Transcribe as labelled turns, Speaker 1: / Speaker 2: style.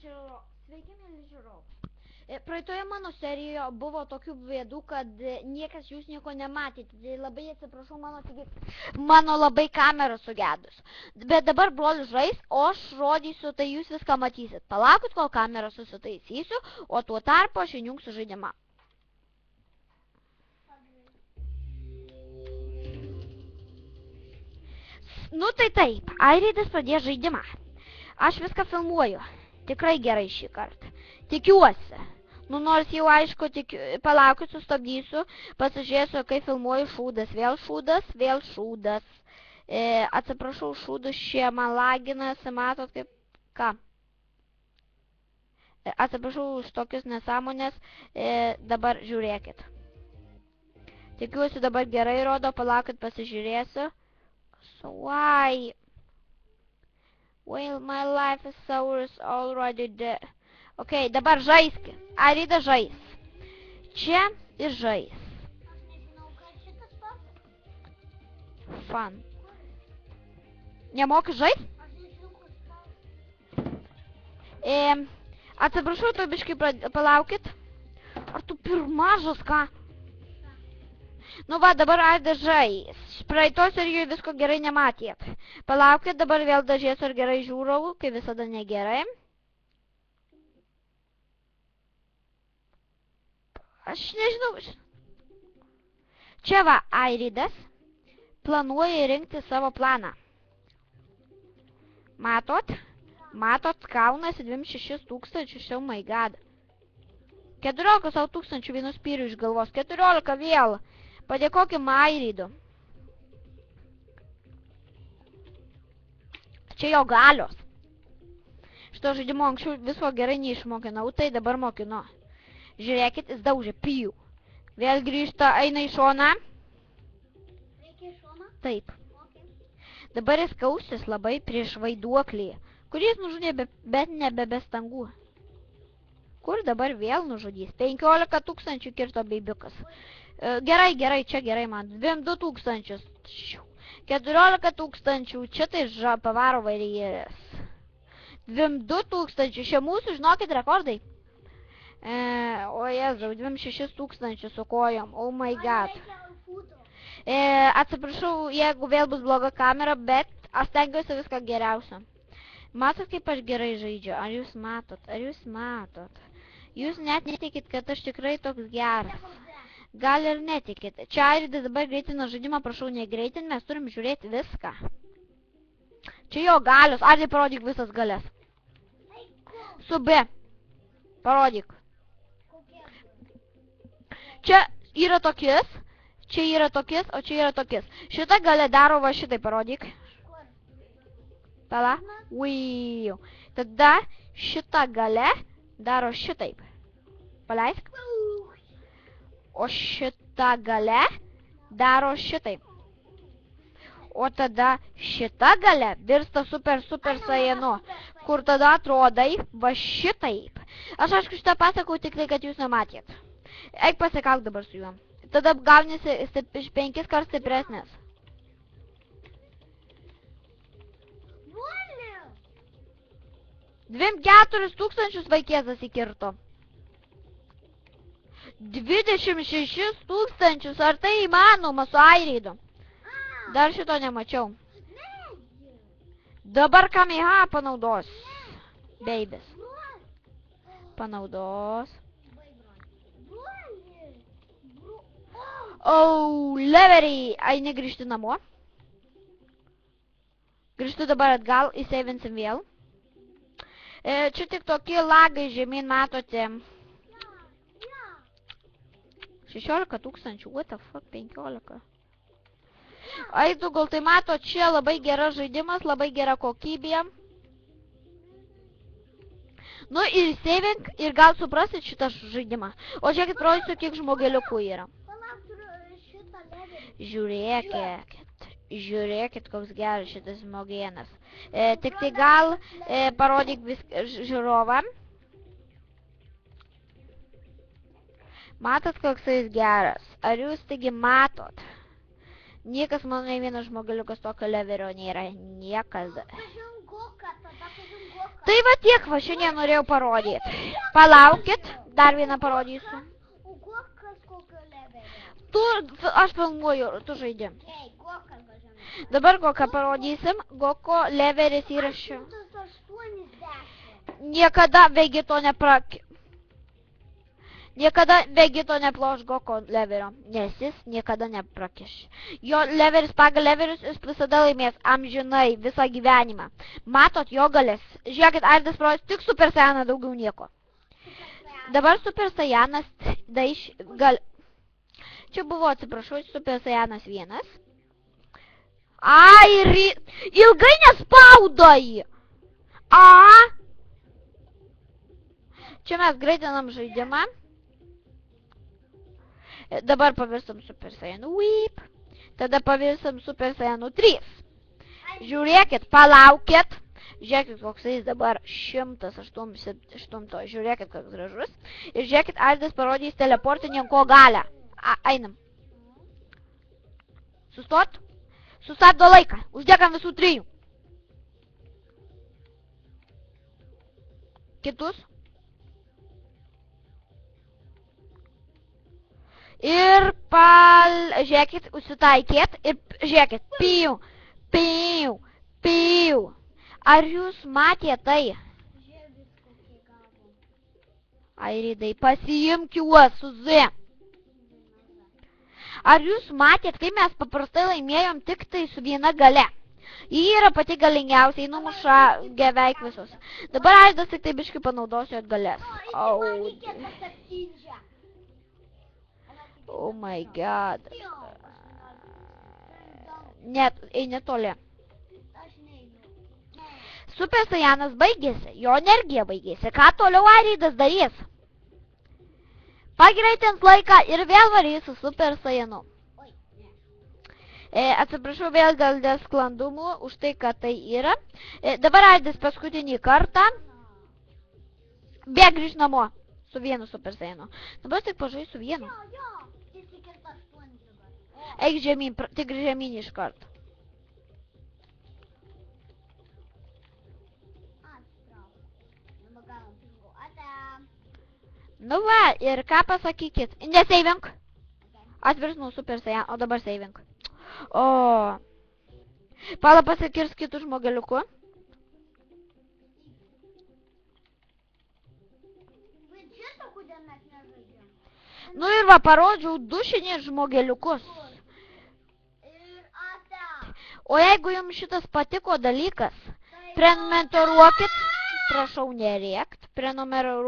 Speaker 1: Sveiki, mėly žiūrovai. Praeitoje mano serijoje buvo tokių bėdų, kad niekas jūs nieko nematėte. Tai labai atsiprašau, mano labai kamera sugedus. Bet dabar brolis žais, o aš rodysiu, tai jūs viską matysit. Palaukit, kol kamerą susitaisysiu, o tuo tarpu aš įjungsiu žaidimą. Nu tai taip, Airidas pradėjo žaidimą. Aš viską filmuoju. Tikrai gerai šį kartą. Tikiuosi. Nu nors jau aišku, palaukit, sustabdysiu, pasižiūrėsiu, kai filmuoju šūdas. Vėl šūdas, vėl šūdas. Atsiprašau, šūdus šie man laginasi, matot kaip... Ką? Atsiprašau už tokius nesąmonės, dabar žiūrėkit. Tikiuosi dabar gerai rodo, palaukit, pasižiūrėsiu. So why? Well, my life is already dead. Ok, dabar žaiski. Airidas žais. Čia ir žais.
Speaker 2: Aš nežinau, kad šitas pats.
Speaker 1: Fun. Nemoki žais?
Speaker 2: Aš nežinau, kad pats.
Speaker 1: Atsiprašau, tu biškai palaukit. Ar tu per mažas, ką? Nu va, dabar Airidas žais. Praeitos ir jų visko gerai nematėt. Palaukit, dabar vėl dažiesiu ar gerai žiūrau, kai visada negerai. Aš nežinau. Čia va, Airidas planuoja rinkti savo planą. Matot? Matot, kaunasi 26 tūkstančių, oh my god. 14 tūkstančių vienu spyriu iš galvos, 14 vėl. Padėkokim Airidu. Čia jo galios. Šito žaidimo anksčiau viso gerai neišmokinau, tai dabar mokinu. Žiūrėkit, jis daužė pijų. Vėl grįžta, eina į šoną.
Speaker 2: Reikia į šoną?
Speaker 1: Taip.
Speaker 2: Okay.
Speaker 1: Dabar jis kausis labai prieš vaiduoklį, kuris nužudė, bet nebe be stangų. Kur dabar vėl nužudys? 15 tūkstančių kirto beibiukas. Gerai, čia gerai man. 22 tūkstančius. 14 tūkstančių, čia tai pavaro vairėjas. 22 tūkstančių, šie mūsų, žinokit, rekordai. O jezau, 26 tūkstančių su kojom, oh my god. Atsiprašau, jeigu vėl bus bloga kamera, bet aš stengiuosi viską geriausio. Matot, kaip aš gerai žaidžiu? Ar jūs matot? Jūs net netikit, kad aš tikrai toks geras. Gal ir netikit. Čia Airidas dabar greitina žaidimą, prašau negreitin, mes turim žiūrėti viską. Čia jo galios, Airidai parodyk visas galias. Su B. Parodyk. Čia yra tokis, o čia yra tokis. Šitą galę daro va šitai, parodyk. Pala. Uiu. Tada šitą galę daro šitaip. Paleisk. O šitą galę daro šitaip. O tada šitą galę virsta super saiyanu, kur tada atrodai va šitaip. Aš aišku šitą pasakau tik tai, kad jūs nematėt. Eik pasikauk dabar su juo. Tada gaunasi 5 kart stipresnės. 24 tūkstančius vaikėzas įkirto. 26 tūkstančius, ar tai įmanoma su Airidu? Dar šito nemačiau. Dabar Kameha panaudos. Babies. Panaudos. Oh, leveriai. Eini grįžti namo. Grįžtu dabar atgal, įseivinsim vėl. Čia tik tokie lagai žemyn matote. 16 tūkstančių, what the fuck, 15. Aidu, gal tai mato, čia labai geras žaidimas, labai gera kokybė. Nu ir seivink ir gal suprasit šitą žaidimą. O žiūrėkit, parodysiu, kiek žmogeliukų yra. Žiūrėkit, koks geras šitas žmogėnas. Tik tai gal parodyk viską žiūrovam. Matot, koks jis geras? Ar jūs taigi matot? Niekas, mano, nei vienas žmogeliukas tokio leverio nėra. Niekada. Tai va tiek, va šiandien norėjau parodyti. Palaukit, dar vieną parodysiu.
Speaker 2: O Gokas kokio levelio?
Speaker 1: Aš filmuoju, tu žaidi.
Speaker 2: Ei, Gokas važiuoja.
Speaker 1: Dabar Goką parodysim. Goko levelis yra
Speaker 2: 180.
Speaker 1: Niekada Vegito Niekada Vegito neploš Goko levelio, nes jis niekada neprakeš. Jo levelis pagal levelius jis visada laimės amžinai visą gyvenimą. Matot jo galės. Žiūrėkit, Ardas parodys tik Super Saiyaną, daugiau nieko. Dabar Super Saiyanas Čia buvo, atsiprašau, Super Saiyanas 1. Ai, ilgai nespaudai! Čia mes greitinam žaidimą. Dabar pavirsam Super Saiyanu Weep. Tada pavirsam Super Saiyanu 3. Žiūrėkit, palaukit. Žiūrėkit, koks jis dabar 108. Žiūrėkit, koks gražus. Ir žiūrėkit, Ardas parodys teleportininko galią. Einam. Sustot. Sustabdo laiką. Uždėkam visų 3. Kitus. Ir žiūrėkit, užsitaikėt ir žiūrėkit, piu. Ar jūs matėte tai? Airidai, pasiimk juos su Z. Ar jūs matėt, kai mes paprastai laimėjom tik tai su viena gale? Ji yra pati galingiausiai, numuša beveik visus. Dabar Ardas tik tai biškai panaudosiu atgalės. Oh my god. Net, eini toli. Super Saiyanas baigėsi, jo energija baigėsi. Ką toliau Aridas darys? Pagreitins laiką ir vėl varys su Super Saiyanu. Atsiprašau vėl dėl sklandumų už tai, kad tai yra. Dabar Aridas paskutinį kartą. Bėg grįž namo su vienu Super Saiyanu. Dabar tik pažai su vienu. Eik žemyn, tik žemyn iš karto. Nu va, ir ką pasakykit? Neseivink. Atvirsnau Super Saiyan, o dabar seivink. O. Pala pasikirs kitų žmogeliukų. Nu ir va, parodžiau dušinės žmogeliukus. O jeigu jums šitas patiko dalykas, prenumeruokit, prašau nerėkt, prenumeruokit.